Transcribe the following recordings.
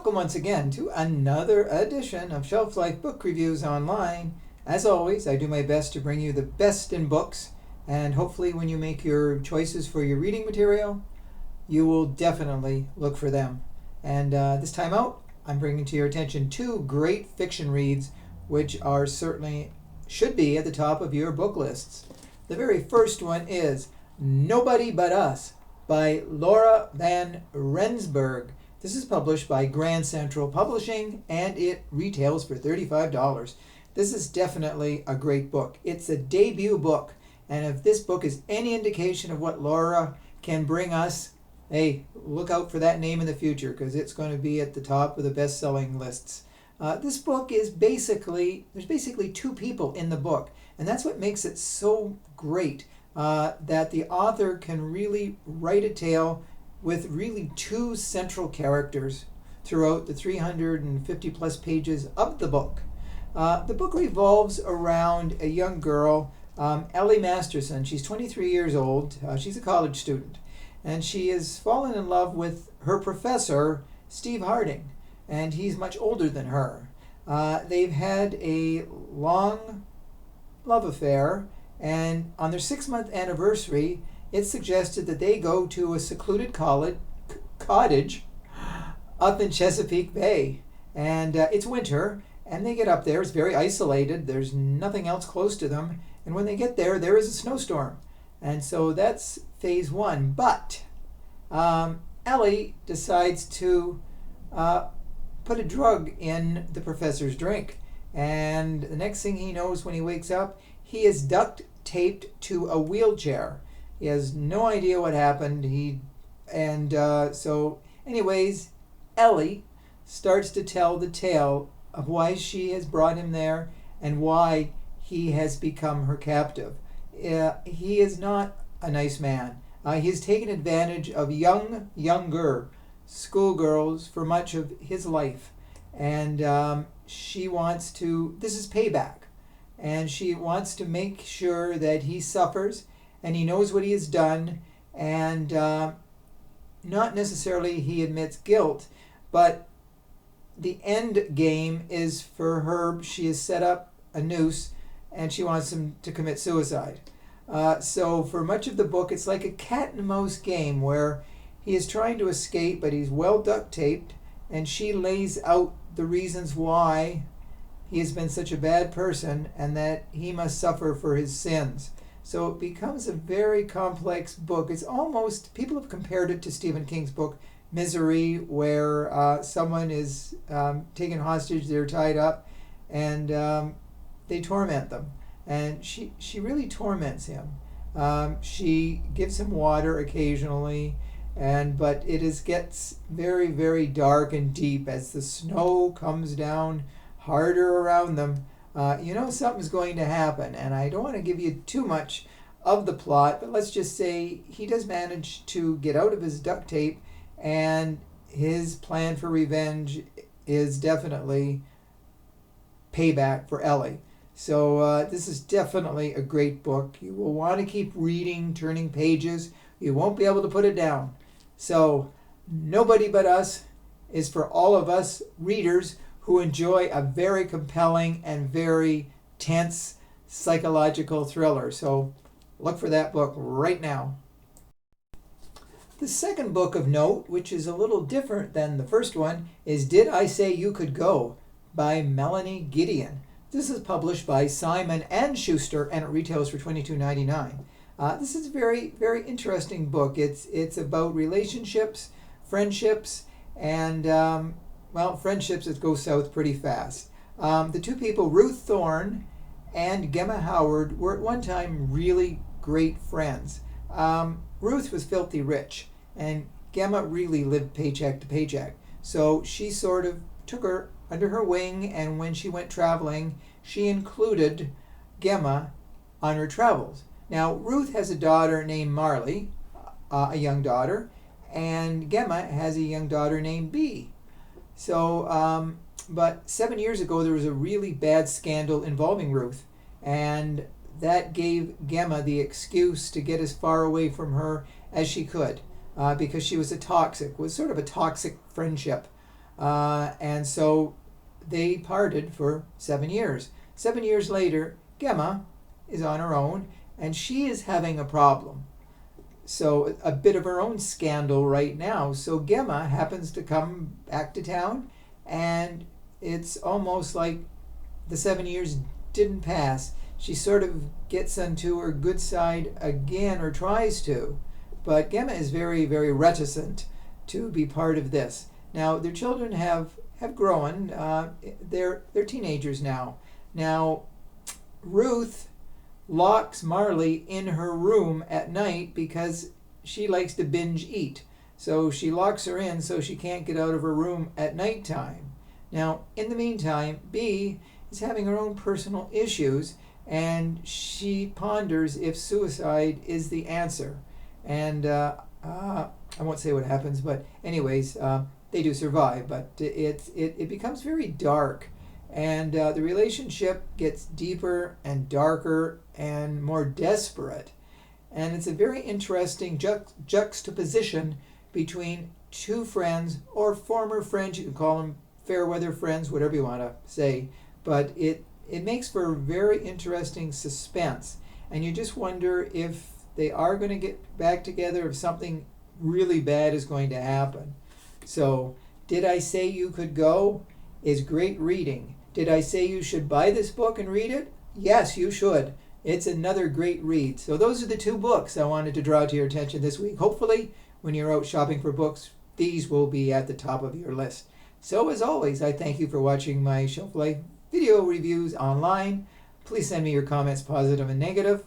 welcome once again to another edition of Shelf Life Book Reviews Online. As always, I do my best to bring you the best in books, and hopefully when you make your choices for your reading material, you will definitely look for them. And this time out, I'm bringing to your attention two great fiction reads, which are certainly should be at the top of your book lists. The very first one is Nobody But Us by Laure Van Rensburg. This is published by Grand Central Publishing, and it retails for $35. This is definitely a great book. It's a debut book, and if this book is any indication of what Laura can bring us, hey, look out for that name in the future, because it's going to be at the top of the best-selling lists. This book is there's basically two people in the book, and that's what makes it so great, that the author can really write a tale with really two central characters throughout the 350 plus pages of the book. The book revolves around a young girl, Ellie Masterson. She's 23 years old. She's a college student. And she has fallen in love with her professor, Steve Harding. And he's much older than her. They've had a long love affair. And on their 6-month anniversary, it's suggested that they go to a secluded cottage up in Chesapeake Bay. And it's winter, and they get up there. It's very isolated. There's nothing else close to them. And when they get there, there is a snowstorm. And so that's phase one. But Ellie decides to put a drug in the professor's drink. And the next thing he knows when he wakes up, he is duct taped to a wheelchair. He has no idea what happened. So anyways, Ellie starts to tell the tale of why she has brought him there and why he has become her captive. He is not a nice man. He's taken advantage of younger schoolgirls for much of his life. And she wants to, this is payback. And she wants to make sure that he suffers and he knows what he has done, and not necessarily he admits guilt, but the end game is for her, she has set up a noose and she wants him to commit suicide. So for much of the book, it's like a cat and mouse game where he is trying to escape, but he's well duct taped, and she lays out the reasons why he has been such a bad person and that he must suffer for his sins. So it becomes a very complex book. It's almost, people have compared it to Stephen King's book Misery, where someone is taken hostage, they're tied up, and they torment them. And she really torments him. She gives him water occasionally, but it gets very, very dark and deep as the snow comes down harder around them. Something's going to happen, and I don't want to give you too much of the plot, but let's just say he does manage to get out of his duct tape, and his plan for revenge is definitely payback for Ellie. So this is definitely a great book. You will want to keep reading, turning pages. You won't be able to put it down. So Nobody But Us is for all of us readers who enjoy a very compelling and very tense psychological thriller. So look for that book right now. The second book of note, which is a little different than the first one, is Did I Say You Could Go by Melanie Gideon. This is published by Simon & Schuster, and it retails for $22.99. This is a very, very interesting book. It's about relationships, friendships, and friendships that go south pretty fast. The two people, Ruth Thorne and Gemma Howard, were at one time really great friends. Ruth was filthy rich, and Gemma really lived paycheck to paycheck. So she sort of took her under her wing, and when she went traveling, she included Gemma on her travels. Now, Ruth has a daughter named Marley, a young daughter, and Gemma has a young daughter named Bee. So, but 7 years ago, there was a really bad scandal involving Ruth, and that gave Gemma the excuse to get as far away from her as she could, because she was sort of a toxic friendship. And so they parted for 7 years. 7 years later, Gemma is on her own, and she is having a problem. So a bit of her own scandal right now. So Gemma happens to come back to town, and it's almost like the 7 years didn't pass. She sort of gets onto her good side again, or tries to. But Gemma is very, very reticent to be part of this. Now, their children have grown. They're teenagers now. Now, Ruth locks Marley in her room at night because she likes to binge eat. So she locks her in so she can't get out of her room at nighttime. Now, in the meantime, Bea is having her own personal issues, and she ponders if suicide is the answer. And I won't say what happens, but anyways, they do survive. But it becomes very dark, and the relationship gets deeper and darker and more desperate. And it's a very interesting juxtaposition between two friends, or former friends. You can call them fair weather friends, whatever you want to say. But it makes for very interesting suspense. And you just wonder if they are going to get back together, if something really bad is going to happen. So, Did I Say You Could Go is great reading. Did I say you should buy this book and read it? Yes, you should. It's another great read. So those are the two books I wanted to draw to your attention this week. Hopefully, when you're out shopping for books, these will be at the top of your list. So as always, I thank you for watching my Shelf Life video reviews online. Please send me your comments, positive and negative.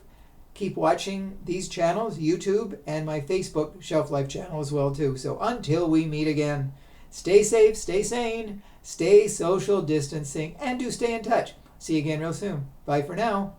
Keep watching these channels, YouTube, and my Facebook Shelf Life channel as well too. So until we meet again, stay safe, stay sane, stay social distancing, and do stay in touch. See you again real soon. Bye for now.